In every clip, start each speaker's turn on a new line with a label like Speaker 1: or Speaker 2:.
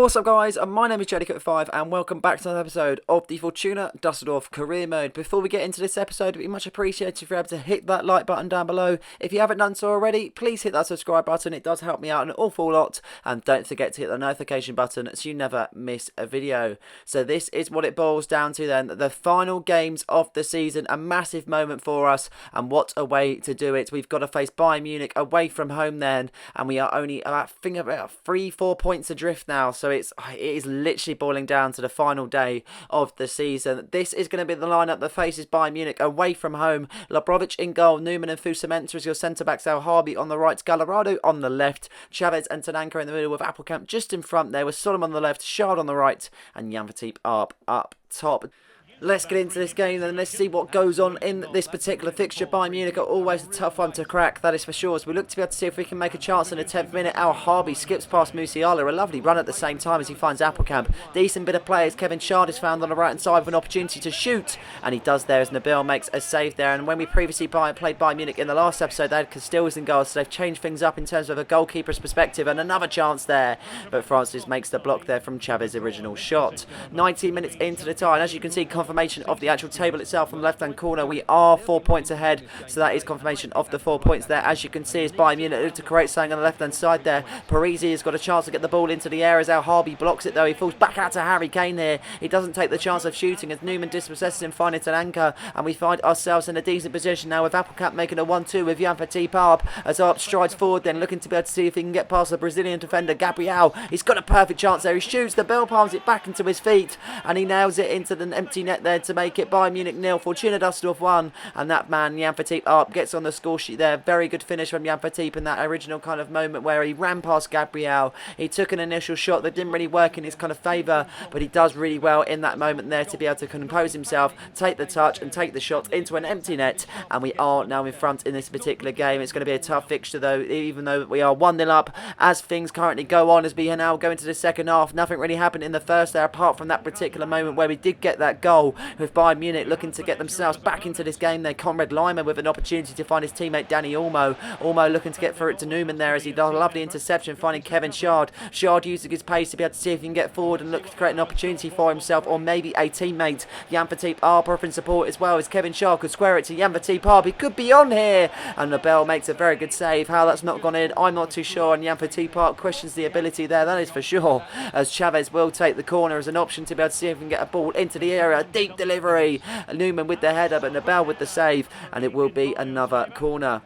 Speaker 1: What's up guys, my name is Jellycut5 and welcome back to another episode of the Fortuna Dusseldorf Career Mode. Before we get into this episode, it'd be much appreciated if you're able to hit that like button down below. If you haven't done so already, please hit that subscribe button, it does help me out an awful lot. And don't forget to hit the notification button so you never miss a video. So this is what it boils down to then, the final games of the season, a massive moment for us, and what a way to do it. We've got to face Bayern Munich away from home then, and we are only about 3-4 points adrift now, so it is literally boiling down to the final day of the season. This is going to be the lineup that faces Bayern Munich away from home. Labrovic in goal, Newman and Fusamenta as your centre-backs, Al Harby on the right, Gallardo on the left, Chavez and Tananka in the middle with Appelkamp just in front there with Solomon on the left, Shard on the right and Jan Verteep up top. Let's get into this game and let's see what goes on in this particular fixture. Bayern Munich are always a tough one to crack, that is for sure. So we look to be able to see if we can make a chance in the 10th minute. Al Harby skips past Musiala, a lovely run at the same time as he finds Appelkamp. Decent bit of play as Kevin Shard is found on the right hand side with an opportunity to shoot, and he does there as Nabil makes a save there. And when we previously played Bayern Munich in the last episode, they had Castells in goals, so they've changed things up in terms of a goalkeeper's perspective, and another chance there. But Francis makes the block there from Chavez's original shot. 19 minutes into the tie, and as you can see, confirmation of the actual table itself on the left hand corner. We are 4 points ahead, so that is confirmation of the 4 points there. As you can see, as Bayern Munich look to create something on the left hand side there. Parisi has got a chance to get the ball into the air as Al Harby blocks it though. He falls back out to Harry Kane here. He doesn't take the chance of shooting as Newman dispossesses him, finding an anchor, and we find ourselves in a decent position now with Appelkamp making a 1-2 with Jan Verteep up as Arp strides forward then looking to be able to see if he can get past the Brazilian defender Gabriel. He's got a perfect chance there. He shoots, the ball palms it back into his feet and he nails it into the empty net there to make it Bayern Munich 0, Fortuna Dusseldorf 1, and that man Jan Verteep up gets on the score sheet there. Very good finish from Jan Verteep in that original kind of moment where he ran past Gabriel. He took an initial shot that didn't really work in his kind of favour, but he does really well in that moment there to be able to compose himself, take the touch and take the shot into an empty net, and we are now in front in this particular game. It's going to be a tough fixture though, even though we are 1-0 up as things currently go on, as we are now going to the second half. Nothing really happened in the first there apart from that particular moment where we did get that goal with Bayern Munich looking to get themselves back into this game there. Conrad Lima with an opportunity to find his teammate Danny Olmo. Olmo looking to get through it to Newman there as he does a lovely interception, finding Kevin Shard. Shard using his pace to be able to see if he can get forward and look to create an opportunity for himself or maybe a teammate. Jan Verteep offering support as well as Kevin Shard could square it to Jan Verteep. He could be on here, and Nabel makes a very good save. How that's not gone in, I'm not too sure, and Jan Verteep questions the ability there, that is for sure, as Chavez will take the corner as an option to be able to see if he can get a ball into the area. Deep delivery, Newman with the header, but Nabel with the save, and it will be another corner.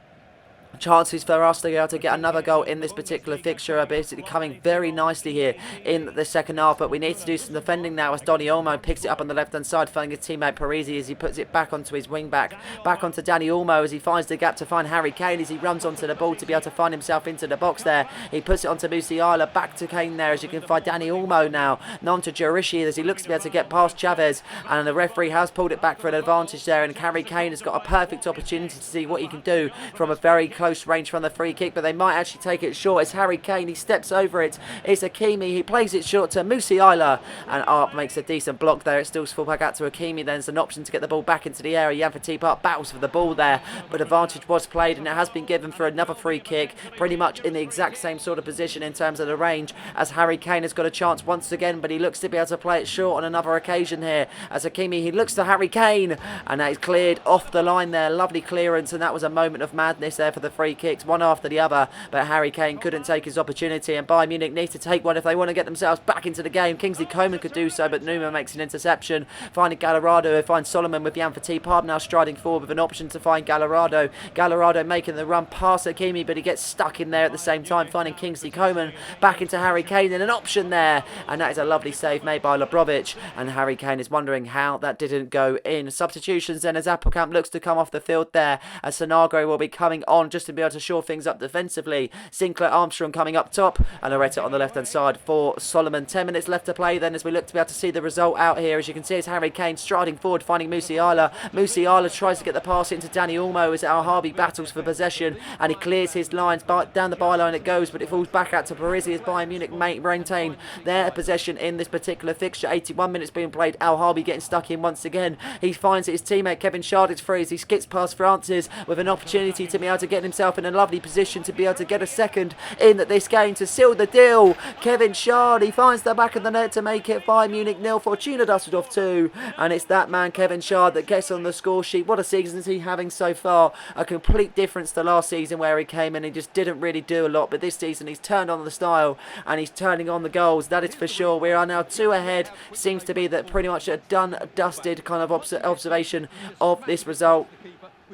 Speaker 1: Chances for us to be able to get another goal in this particular fixture are basically coming very nicely here in the second half, but we need to do some defending now as Donny Olmo picks it up on the left hand side, finding his teammate Parisi as he puts it back onto his wing back onto Danny Olmo as he finds the gap to find Harry Kane as he runs onto the ball to be able to find himself into the box there. He puts it onto Musiala, back to Kane there as you can find Danny Olmo now, on to Jarishi as he looks to be able to get past Chavez, and the referee has pulled it back for an advantage there, and Harry Kane has got a perfect opportunity to see what he can do from a very close range from the free kick, but they might actually take it short as Harry Kane, he steps over it. It's Hakimi, he plays it short to Musiala, and Arp makes a decent block there. It still falls back out to Hakimi, then there's an option to get the ball back into the area. Jan Verteep up battles for the ball there, but advantage was played and it has been given for another free kick, pretty much in the exact same sort of position in terms of the range as Harry Kane has got a chance once again, but he looks to be able to play it short on another occasion here as Hakimi, he looks to Harry Kane, and that is cleared off the line there. Lovely clearance, and that was a moment of madness there for the free kicks, one after the other, but Harry Kane couldn't take his opportunity, and Bayern Munich need to take one if they want to get themselves back into the game. Kingsley Coman could do so, but Newman makes an interception, finding Gallardo, who finds Solomon with Jan Verteep now striding forward with an option to find Gallardo. Gallardo making the run past Hakimi, but he gets stuck in there at the same time, finding Kingsley Coman back into Harry Kane, and an option there, and that is a lovely save made by Labrovic, and Harry Kane is wondering how that didn't go in. Substitutions then as Appelkamp looks to come off the field there, as Sonagro will be coming on just to be able to shore things up defensively. Sinclair Armstrong coming up top, and Loretta on the left hand side for Solomon. 10 minutes left to play then as we look to be able to see the result out here. As you can see, it's Harry Kane striding forward, finding Musiala. Musiala tries to get the pass into Danny Olmo as Al Harby battles for possession, and he clears his lines. Down the byline it goes, but it falls back out to Parisi as Bayern Munich maintain their possession in this particular fixture. 81 minutes being played. Al Harby getting stuck in once again. He finds his teammate Kevin Shard is free as he skips past Francis with an opportunity to be able to get himself in a lovely position to be able to get a second in this game to seal the deal. Kevin Schad, he finds the back of the net to make it Bayern Munich 0, Fortuna Dusseldorf 2. And it's that man, Kevin Schad, that gets on the score sheet. What a season is he having so far. A complete difference to last season where he came in and he just didn't really do a lot. But this season he's turned on the style and he's turning on the goals. That is for sure. We are now 2 ahead. Seems to be that pretty much a done, dusted kind of observation of this result.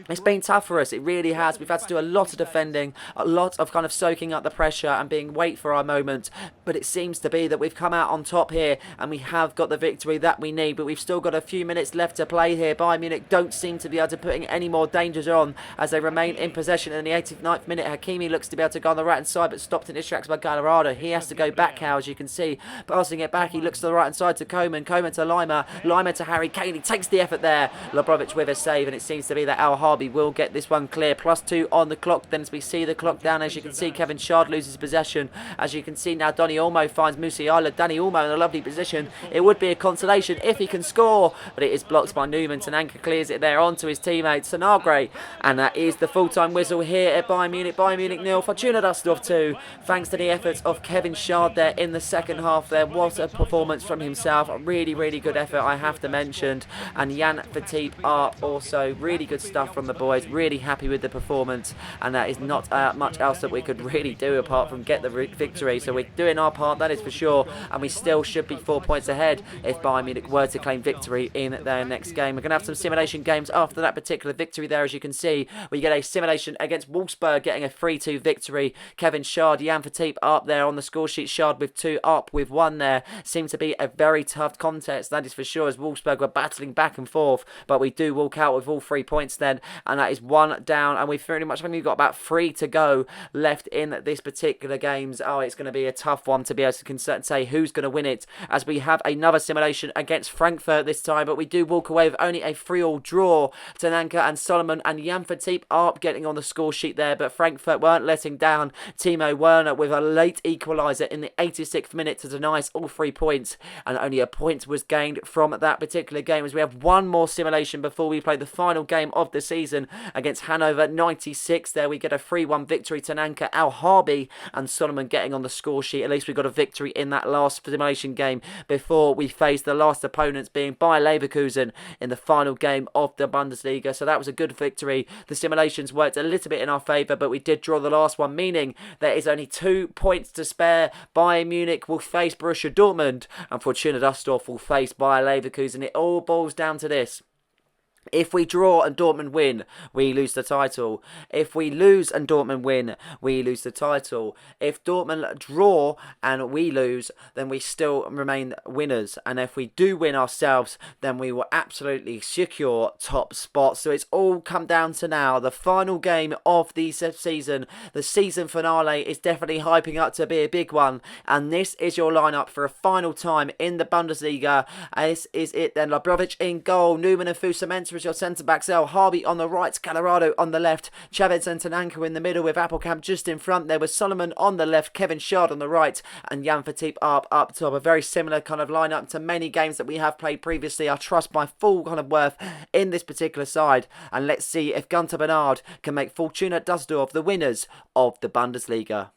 Speaker 1: It's been tough for us, it really has. We've had to do a lot of defending, a lot of kind of soaking up the pressure and being wait for our moment. But it seems to be that we've come out on top here and we have got the victory that we need. But we've still got a few minutes left to play here. Bayern Munich don't seem to be able to put any more dangers on as they remain in possession. In the 89th minute, Hakimi looks to be able to go on the right hand side but stopped in his tracks by Gallardo. He has to go back now, as you can see. Passing it back, he looks to the right hand side to Koeman. Koeman to Lima. Lima to Harry Kane. He takes the effort there. Labrovic with a save, and it seems to be that Al Harby will get this one clear. +2 on the clock then as we see the clock down. As you can see, Kevin Schad loses possession. As you can see now, Donny Olmo finds Musiala. Danny Olmo in a lovely position. It would be a consolation if he can score, but it is blocked by Newman. Tananka clears it there onto his teammate Sanagre, and that is the full-time whistle here at Bayern Munich. Bayern Munich 0, Fortuna Dusseldorf 2. Thanks to the efforts of Kevin Schad there in the second half. There was a performance from himself. A really, really good effort, I have to mention. And Jan Verteep are also really good stuff from the boys. Really happy with the performance, and that is not much else that we could really do apart from get the victory. So we're doing our part, that is for sure, and we still should be 4 points ahead if Bayern Munich were to claim victory in their next game. We're going to have some simulation games after that particular victory there. As you can see, we get a simulation against Wolfsburg getting a 3-2 victory. Kevin Schad, Jan Verteep up there on the score sheet. Schad with 2 up with 1 there. Seemed to be a very tough contest, that is for sure, as Wolfsburg were battling back and forth, but we do walk out with all 3 points then, and that is 1 down, and we've pretty much only got about 3 to go left in this particular games. Oh, it's going to be a tough one to be able to say who's going to win it, as we have another simulation against Frankfurt this time, but we do walk away with only a 3-3 draw. Tananka and Solomon and Jan Verteep are getting on the score sheet there, but Frankfurt weren't letting down. Timo Werner with a late equaliser in the 86th minute to deny us all 3 points, and only a point was gained from that particular game, as we have one more simulation before we play the final game of the season against Hanover 96. There we get a 3-1 victory. Tananka, Al Harby and Solomon getting on the score sheet. At least we got a victory in that last simulation game before we faced the last opponents being Bayer Leverkusen in the final game of the Bundesliga. So that was a good victory. The simulations worked a little bit in our favour, but we did draw the last one, meaning there is only 2 points to spare. Bayern Munich will face Borussia Dortmund and Fortuna Dusseldorf will face Bayer Leverkusen. It all boils down to this: if we draw and Dortmund win, we lose the title. If we lose and Dortmund win, we lose the title. If Dortmund draw and we lose, then we still remain winners. And if we do win ourselves, then we will absolutely secure top spots. So it's all come down to now the final game of the season. The season finale is definitely hyping up to be a big one. And this is your lineup for a final time in the Bundesliga. This is it then. Labrovic in goal. Newman and Fusamenta as your centre-backs. El Harby on the right, Gallardo on the left, Chavez and Tananka in the middle with Appelkamp just in front. There was Solomon on the left, Kevin Schad on the right, and Jan Verteep up top. A very similar kind of lineup to many games that we have played previously. I trust my full kind of worth in this particular side, and let's see if Gunter Bernard can make Fortuna Dusseldorf the winners of the Bundesliga.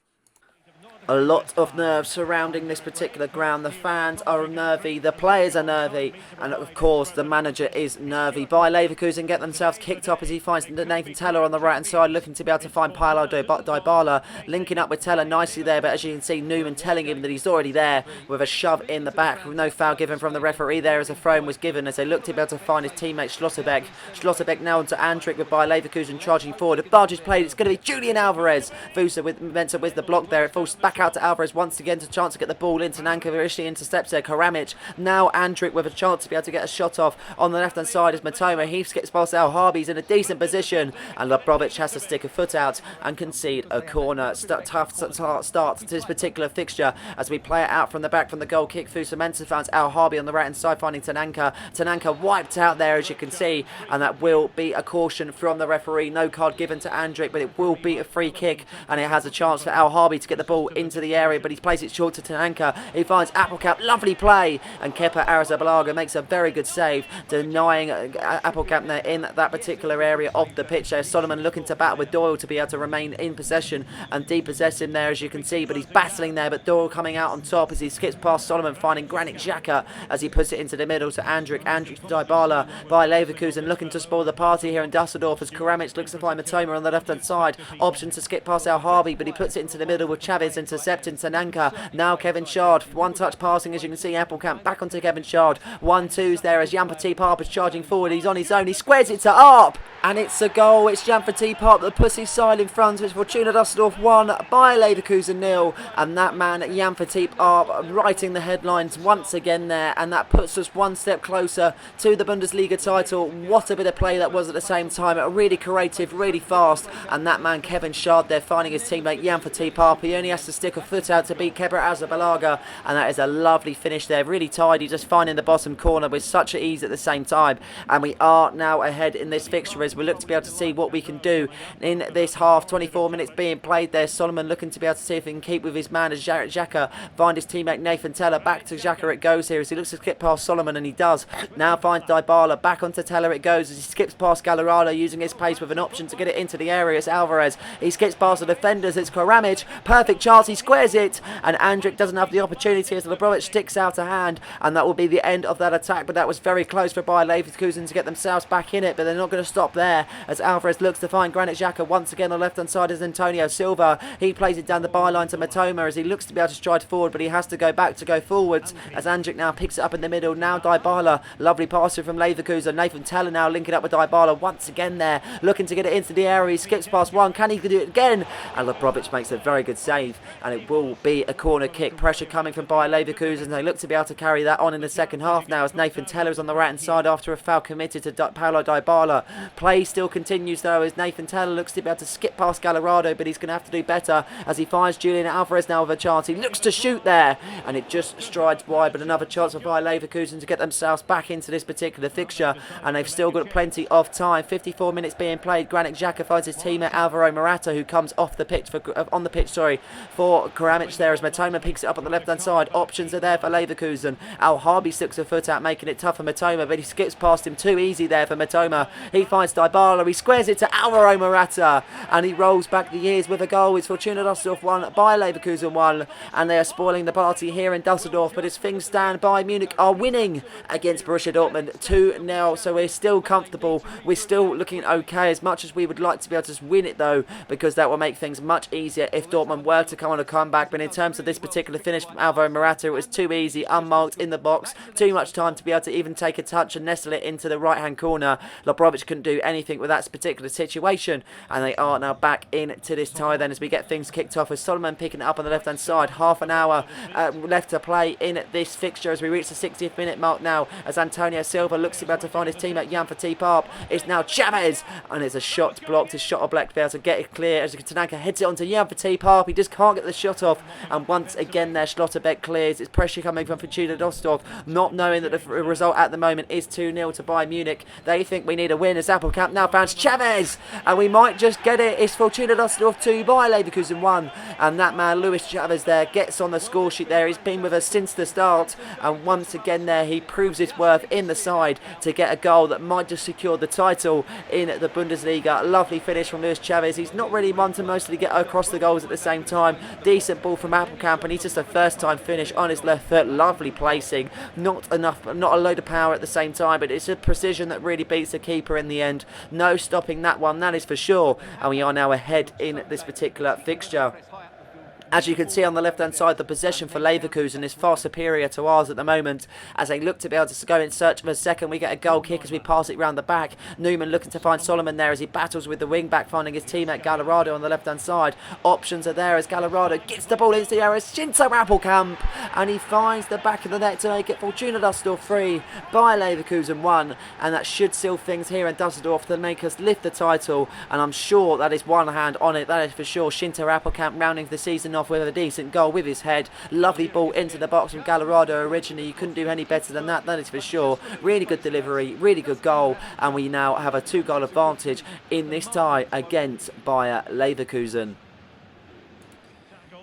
Speaker 1: A lot of nerves surrounding this particular ground. The fans are nervy, the players are nervy, and of course the manager is nervy. Bayer Leverkusen get themselves kicked off as he finds Nathan Teller on the right hand side, looking to be able to find Paulo Dybala, linking up with Teller nicely there, but as you can see, Newman telling him that he's already there with a shove in the back, with no foul given from the referee there as a throw was given as they looked to be able to find his teammate Schlotterbeck. Schlotterbeck now onto Andrik with Bayer Leverkusen charging forward. Advantage played, it's going to be Julian Alvarez. Fusa with Mensa with the block there. It falls back out to Alvarez once again to chance to get the ball into Nanka. Initially intercepts there. Karamic. Now Andrik with a chance to be able to get a shot off on the left hand side as Matoma. He gets past Al Harby's in a decent position, and Labrovic has to stick a foot out and concede a corner. Tough start to this particular fixture as we play it out from the back from the goal kick. Fusa Mensa finds Al Harby on the right hand side finding Tananka. Tananka wiped out there as you can see, and that will be a caution from the referee. No card given to Andrik, but it will be a free kick, and it has a chance for Al Harby to get the ball into the area, but he plays it short to Tananka. He finds Applecamp, lovely play, and Kepa Arrizabalaga makes a very good save, denying Applecamp there in that particular area of the pitch there. Solomon looking to battle with Doyle to be able to remain in possession and depossess him there, as you can see, but he's battling there, but Doyle coming out on top as he skips past Solomon, finding Granit Xhaka as he puts it into the middle to Andrić to Dybala by Leverkusen, looking to spoil the party here in Dusseldorf as Karamic looks to find Matoma on the left hand side. Option to skip past El Harbi, but he puts it into the middle with Chavez intercepting Tananka. Now Kevin Shard, one touch passing, as you can see. Applecamp back onto Kevin Shard. 1-2's there as Jan-Fatih Parp is charging forward. He's on his own. He squares it to Arp, and it's a goal. It's Jan-Fatih Parp that puts his side in front. It's Fortuna Dusseldorf 1 by Leverkusen 0, and that man Jan-Fatih Parp writing the headlines once again there, and that puts us one step closer to the Bundesliga title. What a bit of play that was at the same time. Really creative, really fast, and that man Kevin Shard there finding his teammate Jan-Fatih Parp. He only has to stick a foot out to beat Kepa Arrizabalaga, and that is a lovely finish there. Really tidy, just finding the bottom corner with such ease at the same time. And we are now ahead in this fixture as we look to be able to see what we can do in this half. 24 minutes being played there. Solomon looking to be able to see if he can keep with his man as Xhaka find his teammate Nathan Teller. Back to Xhaka it goes here as he looks to skip past Solomon, and he does. Now finds Dybala. Back onto Teller it goes as he skips past Gallardo, using his pace with an option to get it into the area. It's Alvarez. He skips past the defenders. It's Karamic. Perfect chance. He squares it, and Andrić doesn't have the opportunity as Lebrovic sticks out a hand, and that will be the end of that attack. But that was very close for Bayer Leverkusen to get themselves back in it, but they're not going to stop there as Alvarez looks to find Granit Xhaka once again on the left hand side as Antonio Silva. He plays it down the byline to Matoma as he looks to be able to stride forward, but he has to go back to go forwards as Andrić now picks it up in the middle. Now Dybala, lovely passing from Leverkusen. Nathan Teller now linking up with Dybala once again there, looking to get it into the area. He skips past one. Can he do it again? And Lebrovic makes a very good save, and it will be a corner kick. Pressure coming from Bayer Leverkusen. They look to be able to carry that on in the second half now as Nathan Teller is on the right hand side after a foul committed to Paulo Dybala. Play still continues though as Nathan Teller looks to be able to skip past Gallardo, but he's going to have to do better as he finds Julian Alvarez now with a chance. He looks to shoot there, and it just strides wide, but another chance for Bayer Leverkusen to get themselves back into this particular fixture, and they've still got plenty of time. 54 minutes being played. Granit Xhaka finds his teammate Alvaro Morata, who comes off the pitch on the pitch for Karamic there as Matoma picks it up on the left hand side. Options are there for Leverkusen. Al Harbi sticks a foot out, making it tough for Matoma, but he skips past him too easy there for Matoma. He finds Dybala. He squares it to Alvaro Morata, and he rolls back the years with a goal. It's Fortuna Dusseldorf 1 by Leverkusen 1, and they are spoiling the party here in Dusseldorf. But as things stand, Bayern Munich are winning against Borussia Dortmund 2-0, so we're still comfortable. We're still looking okay, as much as we would like to be able to just win it though, because that will make things much easier if Dortmund were to come on a comeback. But in terms of this particular finish from Alvaro Morata, it was too easy, unmarked in the box, too much time to be able to even take a touch and nestle it into the right hand corner. Lebrovic couldn't do anything with that particular situation, and they are now back into this tie then as we get things kicked off with Solomon picking it up on the left hand side. Half an hour left to play in this fixture as we reach the 60th minute mark now as Antonio Silva looks to be able to find his teammate Jan-Fatih Parp. It's now Chavez, and it's a shot blocked. His shot blocked to be able to get it clear as Tanaka heads it onto Jan-Fatih Parp. He just can't get the shot off, and once again there Schlotterbeck clears. It's pressure coming from Fortuna Dusseldorf, not knowing that the result at the moment is 2-0 to Bayern Munich. They think we need a win as Applecamp now finds Chavez, and we might just get it. It's Fortuna Dusseldorf 2 by Leverkusen 1, and that man Luis Chavez there gets on the score sheet there. He's been with us since the start, and once again there he proves his worth in the side to get a goal that might just secure the title in the Bundesliga. Lovely finish from Luis Chavez. He's not really one to mostly get across the goals at the same time. Decent ball from Applecamp, and he's just a first time finish on his left foot. Lovely placing, not a load of power at the same time, but it's a precision that really beats the keeper in the end. No stopping that one, that is for sure, and we are now ahead in this particular fixture. As you can see on the left-hand side, the possession for Leverkusen is far superior to ours at the moment. As they look to be able to go in search of a second, we get a goal kick as we pass it round the back. Newman looking to find Solomon there as he battles with the wing-back, finding his teammate Gallardo on the left-hand side. Options are there as Gallardo gets the ball into the area. Shinto Applecamp, and he finds the back of the net to make it Fortuna Dusseldorf 3 by Leverkusen 1. And that should seal things here in Dusseldorf to make us lift the title. And I'm sure that is one hand on it, that is for sure. Shinto Applecamp rounding the season off with a decent goal with his head. Lovely ball into the box from Gallardo originally. You couldn't do any better than that, that is for sure. Really good delivery, really good goal, and we now have a 2-goal advantage in this tie against Bayer Leverkusen.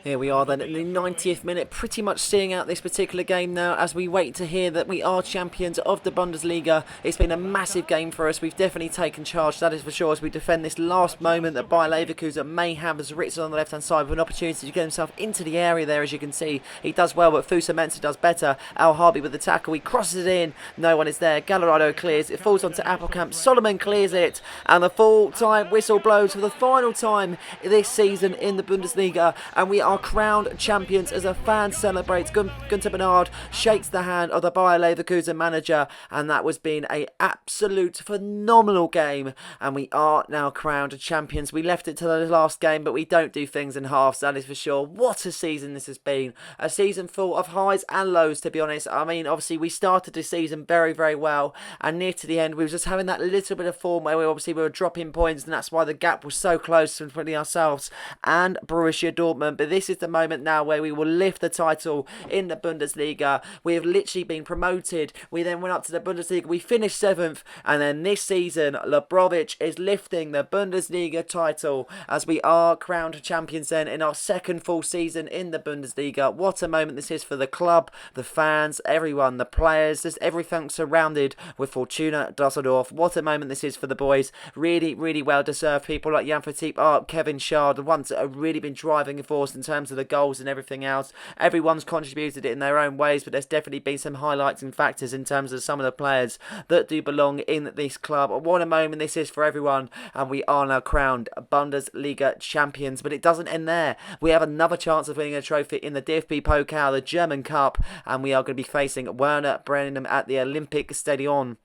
Speaker 1: Here we are then at the 90th minute, pretty much seeing out this particular game now as we wait to hear that we are champions of the Bundesliga. It's been a massive game for us. We've definitely taken charge, that is for sure, as we defend this last moment that Bayer Leverkusen may have as Ritzel on the left-hand side with an opportunity to get himself into the area there. As you can see, he does well, but Fusa Mensah does better. Al Harbi with the tackle, he crosses it in, no one is there. Gallardo clears, it falls onto Appelkamp, Solomon clears it, and the full-time whistle blows for the final time this season in the Bundesliga, and we are crowned champions as a fan celebrates. Gunter Bernard shakes the hand of the Bayer Leverkusen manager, and that was been an absolute phenomenal game, and we are now crowned champions. We left it to the last game, but we don't do things in halves, that is for sure. What a season this has been. A season full of highs and lows, to be honest. I mean, obviously we started the season very, very well, and near to the end we were just having that little bit of form where we were dropping points, and that's why the gap was so close between ourselves and Borussia Dortmund. But this is the moment now where we will lift the title in the Bundesliga. We have literally been promoted. We then went up to the Bundesliga. We finished 7th, and then this season Lebrovic is lifting the Bundesliga title as we are crowned champions then in our second full season in the Bundesliga. What a moment this is for the club, the fans, everyone, the players, just everything surrounded with Fortuna Dusseldorf. What a moment this is for the boys. Really, really well deserved. People like Jan Verteep, Art, Kevin Schad, the ones that have really been driving force in terms of the goals and everything else. Everyone's contributed it in their own ways, but there's definitely been some highlights and factors in terms of some of the players that do belong in this club. What a moment this is for everyone, and we are now crowned Bundesliga champions. But it doesn't end there. We have another chance of winning a trophy in the DFB Pokal, the German Cup, and we are going to be facing Werder Bremen at the Olympic Stadion.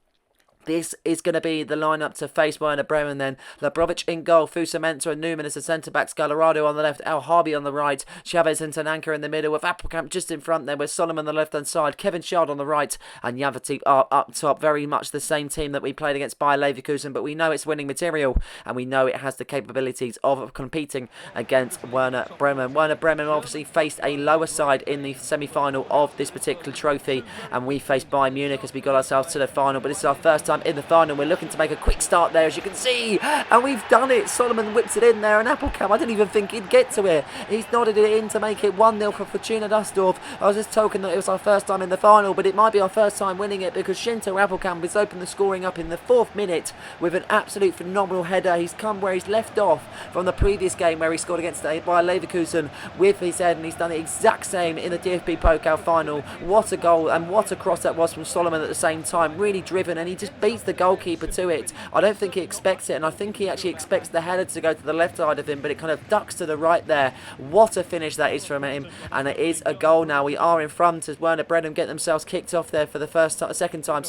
Speaker 1: This is going to be the lineup to face Werder Bremen then. Lebrovic in goal, Fusa Mensah and Newman as the centre-backs, Gallardo on the left, Al Harbi on the right, Chavez and Tananka in the middle, with Appelkamp just in front there with Solomon on the left-hand side, Kevin Schad on the right, and Jan Verteep up top. Very much the same team that we played against Bayer Leverkusen, but we know it's winning material, and we know it has the capabilities of competing against Werder Bremen. Werder Bremen obviously faced a lower side in the semi-final of this particular trophy, and we faced Bayern Munich as we got ourselves to the final, but this is our first time in the final. We're looking to make a quick start there, as you can see, and we've done it. Solomon whips it in there, and Appelkamp, I didn't even think he'd get to it. He's nodded it in to make it 1-0 for Fortuna Dusseldorf. I was just talking that it was our first time in the final, but it might be our first time winning it, because Shinto Appelkamp has opened the scoring up in the 4th minute with an absolute phenomenal header. He's come where he's left off from the previous game where he scored against Bayer Leverkusen with his head, and he's done the exact same in the DFB Pokal final. What a goal, and what a cross that was from Solomon at the same time. Really driven, and he just beats the goalkeeper to it. I don't think he expects it, and I think he actually expects the header to go to the left side of him, but it kind of ducks to the right there. What a finish that is from him, and it is a goal now. We are in front as Werder Bremen get themselves kicked off there for the second time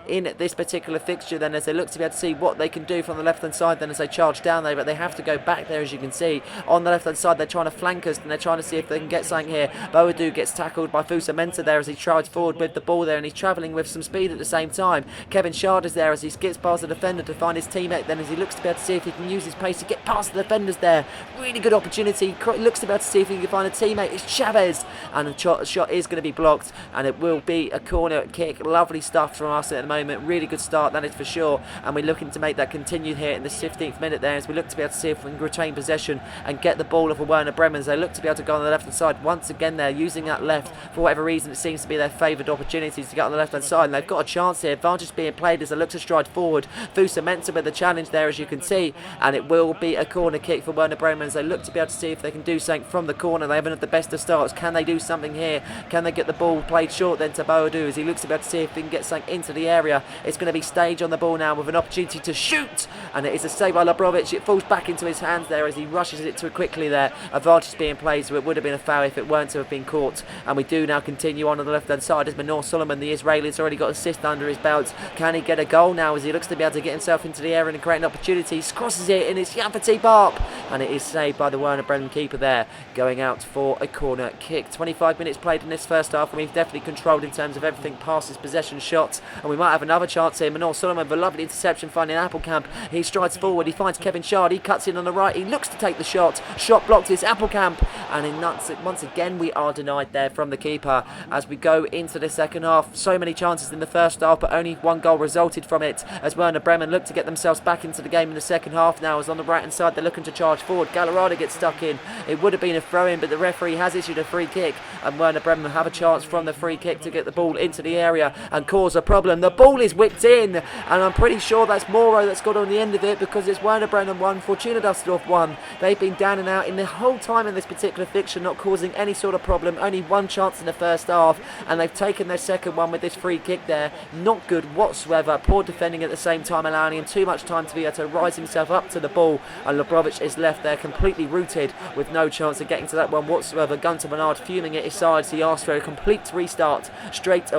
Speaker 1: in this particular fixture then, as they look to be able to see what they can do from the left hand side then as they charge down there, but they have to go back there. As you can see on the left hand side, they're trying to flank us, and they're trying to see if they can get something here. Boadu gets tackled by Fusa Mensah there as he strides forward with the ball there, and he's travelling with some speed at the same time. Kevin Schad is there as he skips past the defender to find his teammate then, as he looks to be able to see if he can use his pace to get past the defenders there. Really good opportunity. He looks to be able to see if he can find a teammate. It's Chavez, and the shot is going to be blocked, and it will be a corner kick. Lovely stuff from us at the moment. Really good start, that is for sure, and we're looking to make that continue here in the 15th minute there, as we look to be able to see if we can retain possession and get the ball off of Werder Bremen, as they look to be able to go on the left hand side once again. They're using that left for whatever reason. It seems to be their favoured opportunities to get on the left hand side, and they've got a chance here. Advantage being played as they look to stride forward. Fusa Mensah with the challenge there, as you can see, and it will be a corner kick for Werder Bremen as they look to be able to see if they can do something from the corner. They haven't had the best of starts. Can they do something here? Can they get the ball played short then to Boadu as he looks to be able to see if he can get something into the area? It's going to be Stage on the ball now with an opportunity to shoot, and it is a save by Lebrovic. It falls back into his hands there as he rushes it too quickly there. Advantage being played, so it would have been a foul if it weren't to have been caught. And we do now continue on the left hand side as Manor Solomon, the Israeli, has already got an assist under his belt. Can he get a goal now as he looks to be able to get himself into the area and create an opportunity? Crosses it, and it's Jan Verteep up, and it is saved by the Werder Bremen keeper there, going out for a corner kick. 25 minutes played in this first half, and we've definitely controlled in terms of everything past his possession shots, and we might have another chance here. Manor Solomon with a lovely interception, finding Appelkamp. He strides forward, he finds Kevin Schad, he cuts in on the right, he looks to take the shot blocked. It's Appelkamp, and once again we are denied there from the keeper as we go into the second half. So many chances in the first half, but only one goal resulted from it, as Werder Bremen look to get themselves back into the game in the second half now, as on the right hand side they're looking to charge forward. Gallardo gets stuck in. It would have been a throw-in, but the referee has issued a free kick, and Werder Bremen have a chance from the free kick to get the ball into the area and cause a problem. The ball is whipped in, and I'm pretty sure that's Moro that's got on the end of it, because it's Werder Bremen 1, Fortuna Dusseldorf 1. They've been down and out in the whole time in this particular fixture, not causing any sort of problem. Only one chance in the first half, and they've taken their second one with this free kick there. Not good whatsoever. Poor defending at the same time, allowing him too much time to be able to rise himself up to the ball, and Lebrovic is left there completely rooted with no chance of getting to that one whatsoever. Gunter Bernard fuming at his sides. He asked for a complete restart straight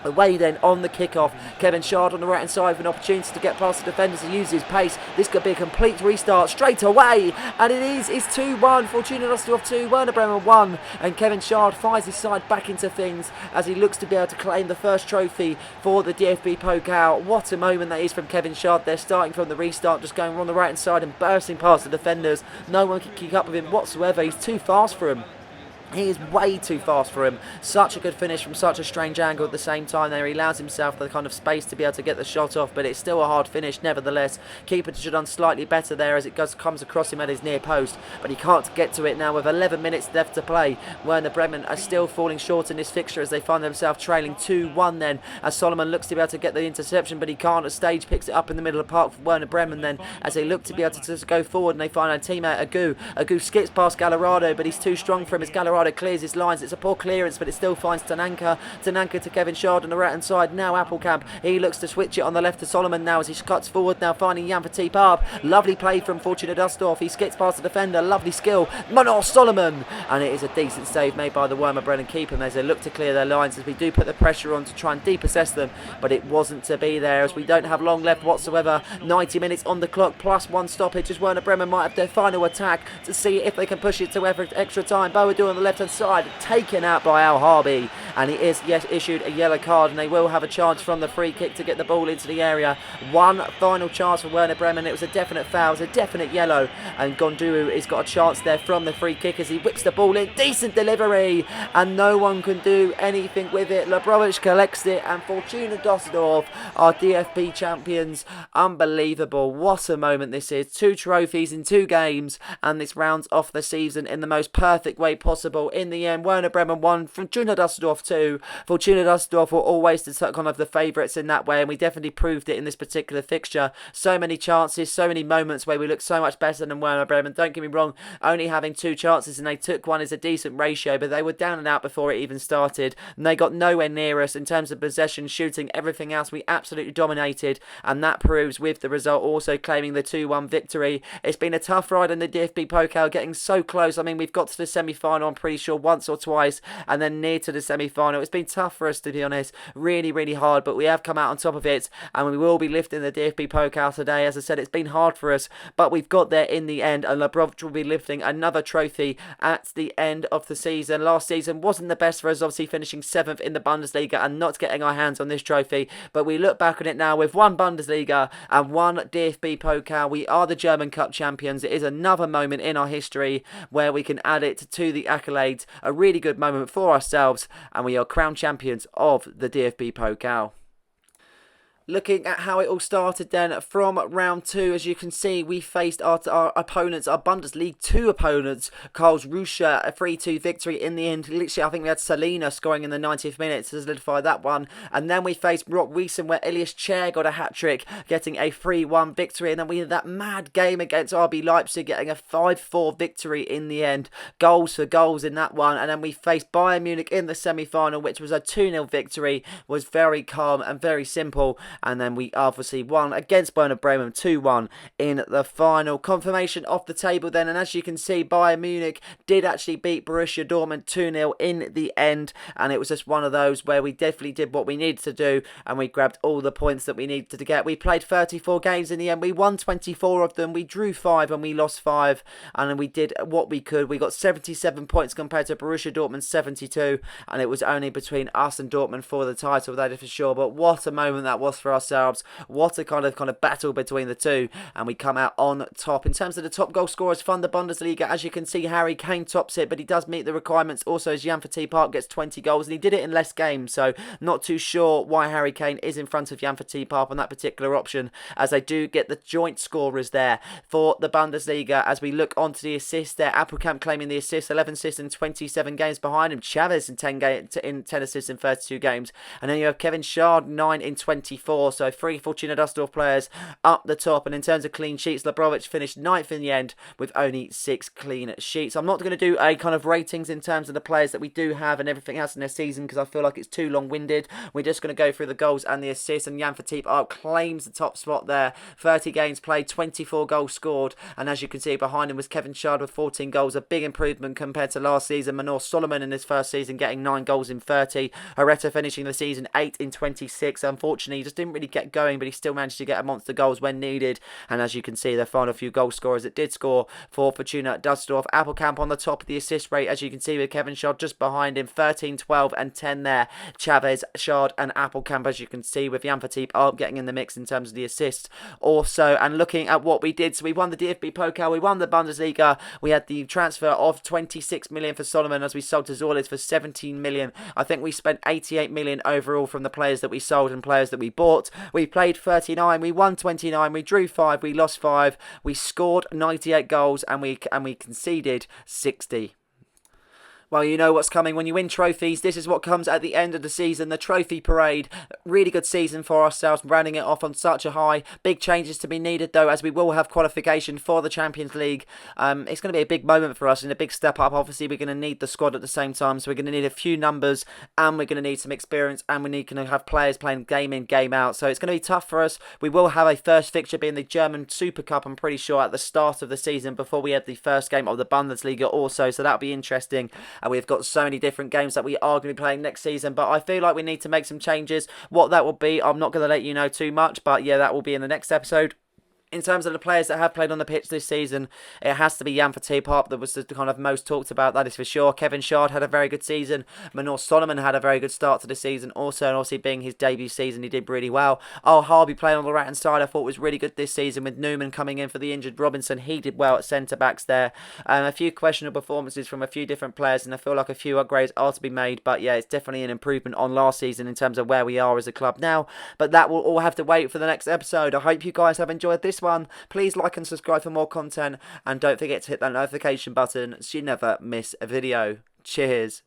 Speaker 1: away then on the kickoff. Kevin Shard on the right hand side with an opportunity to get past the defenders and use his pace. This could be a complete restart straight away, and it is. It's 2-1. Fortuna Dusseldorf 2, Werder Bremen 1, and Kevin Shard fires his side back into things as he looks to be able to claim the first trophy for the DFB Pokal. What a moment that is from Kevin Shard. They're starting from the restart, just going on the right hand side and bursting past the defenders. No one can keep up with him whatsoever. He's too fast for him. He is way too fast for him. Such a good finish from such a strange angle at the same time there. He allows himself the kind of space to be able to get the shot off, but it's still a hard finish nevertheless. Keeper should have done slightly better there as it comes across him at his near post, but he can't get to it now with 11 minutes left to play. Werder Bremen are still falling short in this fixture as they find themselves trailing 2-1 then, as Solomon looks to be able to get the interception, but he can't. A Stage picks it up in the middle of the park for Werder Bremen then, as they look to be able to just go forward, and they find a teammate, Agu skips past Gallardo, but he's too strong for him as Gallardo clears his lines. It's a poor clearance, but it still finds Tananka to Kevin Shard on the right hand side. Now Appelkamp, he looks to switch it on the left to Solomon now as he cuts forward, now finding Jan Fatih up. Lovely play from Fortuna Dusseldorf. He skips past the defender, lovely skill. Manor Solomon, and it is a decent save made by the Werder Bremen keeper as they look to clear their lines, as we do put the pressure on to try and depossess them, but it wasn't to be there as we don't have long left whatsoever. 90 minutes on the clock plus one stoppage as Werder Bremen might have their final attack to see if they can push it to extra time. Boadu on the left hand side, taken out by Al Harbi, and he is issued a yellow card, and they will have a chance from the free kick to get the ball into the area. One final chance for Werder Bremen. It was a definite foul, it was a definite yellow, and Gonduru has got a chance there from the free kick as he whips the ball in. Decent delivery, and no one can do anything with it. Lebrovic collects it, and Fortuna Dusseldorf are DFB champions. Unbelievable. What a moment this is. 2 trophies in 2 games, and this rounds off the season in the most perfect way possible. In the end, Werder Bremen 1, Fortuna Dusseldorf 2. Fortuna Dusseldorf were always the kind of the favourites in that way, and we definitely proved it in this particular fixture. So many chances, so many moments where we looked so much better than Werder Bremen. Don't get me wrong, only having 2 chances and they took one is a decent ratio, but they were down and out before it even started, and they got nowhere near us in terms of possession, shooting, everything else. We absolutely dominated, and that proves with the result also claiming the 2-1 victory. It's been a tough ride in the DFB Pokal, getting so close. I mean, we've got to the semi-final, I'm pretty sure, once or twice, and then near to the semi-final. It's been tough for us, to be honest. Really, really hard, but we have come out on top of it, and we will be lifting the DFB Pokal today. As I said, it's been hard for us, but we've got there in the end, and Lebrovic will be lifting another trophy at the end of the season. Last season wasn't the best for us, obviously finishing 7th in the Bundesliga and not getting our hands on this trophy, but we look back on it now with 1 Bundesliga and 1 DFB Pokal. We are the German Cup champions. It is another moment in our history where we can add it to the accolades. A really good moment for ourselves, and we are crowned champions of the DFB Pokal. Looking at how it all started then from round 2, as you can see, we faced our opponents, our Bundesliga 2 opponents, Karlsruhe, a 3-2 victory in the end. Literally, I think we had Salina scoring in the 90th minute to solidify that one. And then we faced Rock Wiesen, where Elias Chair got a hat-trick, getting a 3-1 victory. And then we had that mad game against RB Leipzig, getting a 5-4 victory in the end. Goals for goals in that one. And then we faced Bayern Munich in the semi-final, which was a 2-0 victory. Was very calm and very simple. And then we obviously won against Werder Bremen 2-1 in the final. Confirmation off the table then, and as you can see, Bayern Munich did actually beat Borussia Dortmund 2-0 in the end, and it was just one of those where we definitely did what we needed to do, and we grabbed all the points that we needed to get. We played 34 games in the end. We won 24 of them. We drew 5 and we lost 5, and then we did what we could. We got 77 points compared to Borussia Dortmund's 72, and it was only between us and Dortmund for the title, that is for sure. But what a moment that was for for ourselves. What a kind of battle between the two, and we come out on top. In terms of the top goal scorers from the Bundesliga, as you can see, Harry Kane tops it, but he does meet the requirements. Also, as Jan Park gets 20 goals, and he did it in less games, so not too sure why Harry Kane is in front of Jan Park on that particular option, as they do get the joint scorers there for the Bundesliga. As we look onto the assists there, Appelkamp claiming the assists, 11 assists in 27 games behind him. Chavez in 10 assists in 32 games. And then you have Kevin Schad, 9 in 24. So 3 Fortuna Dusseldorf players up the top. And in terms of clean sheets, Labrovic finished 9th in the end with only 6 clean sheets. I'm not going to do a kind of ratings in terms of the players that we do have and everything else in their season, because I feel like it's too long-winded. We're just going to go through the goals and the assists. And Jan Verteep claims the top spot there. 30 games played, 24 goals scored. And as you can see, behind him was Kevin Schad with 14 goals. A big improvement compared to last season. Manor Solomon in his first season getting 9 goals in 30. Herrera finishing the season 8 in 26. Unfortunately, he just didn't really get going, but he still managed to get a monster goals when needed. And as you can see, the final few goal scorers that did score for Fortuna Dusseldorf. Appelkamp on the top of the assist rate, as you can see, with Kevin Schad just behind him. 13, 12 and 10 there. Chavez, Schad and Appelkamp, as you can see, with Jan Verteep getting in the mix in terms of the assists also. And looking at what we did, so we won the DFB Pokal, we won the Bundesliga, we had the transfer of 26 million for Solomon as we sold to Zorlis for 17 million. I think we spent 88 million overall from the players that we sold and players that we bought. We played 39, we won 29, we drew 5, we lost 5, we scored 98 goals and we conceded 60. Well, you know what's coming when you win trophies. This is what comes at the end of the season, the trophy parade. Really good season for ourselves, rounding it off on such a high. Big changes to be needed, though, as we will have qualification for the Champions League. It's going to be a big moment for us and a big step up. Obviously, we're going to need the squad at the same time, so we're going to need a few numbers, and we're going to need some experience, and we need to have players playing game in, game out. So it's going to be tough for us. We will have a first fixture being the German Super Cup, I'm pretty sure, at the start of the season before we have the first game of the Bundesliga also, so that'll be interesting. And we've got so many different games that we are going to be playing next season, but I feel like we need to make some changes. What that will be, I'm not going to let you know too much, but yeah, that will be in the next episode. In terms of the players that have played on the pitch this season, it has to be Jan Verteep that was the kind of most talked about, that is for sure. Kevin Schad had a very good season. Manor Solomon had a very good start to the season also, and obviously being his debut season, he did really well. Harvey playing on the right-hand side, I thought was really good this season with Newman coming in for the injured Robinson. He did well at centre-backs there. A few questionable performances from a few different players, and I feel like a few upgrades are to be made, but yeah, it's definitely an improvement on last season in terms of where we are as a club now. But that will all have to wait for the next episode. I hope you guys have enjoyed this one. Please like and subscribe for more content, and don't forget to hit that notification button so you never miss a video. Cheers.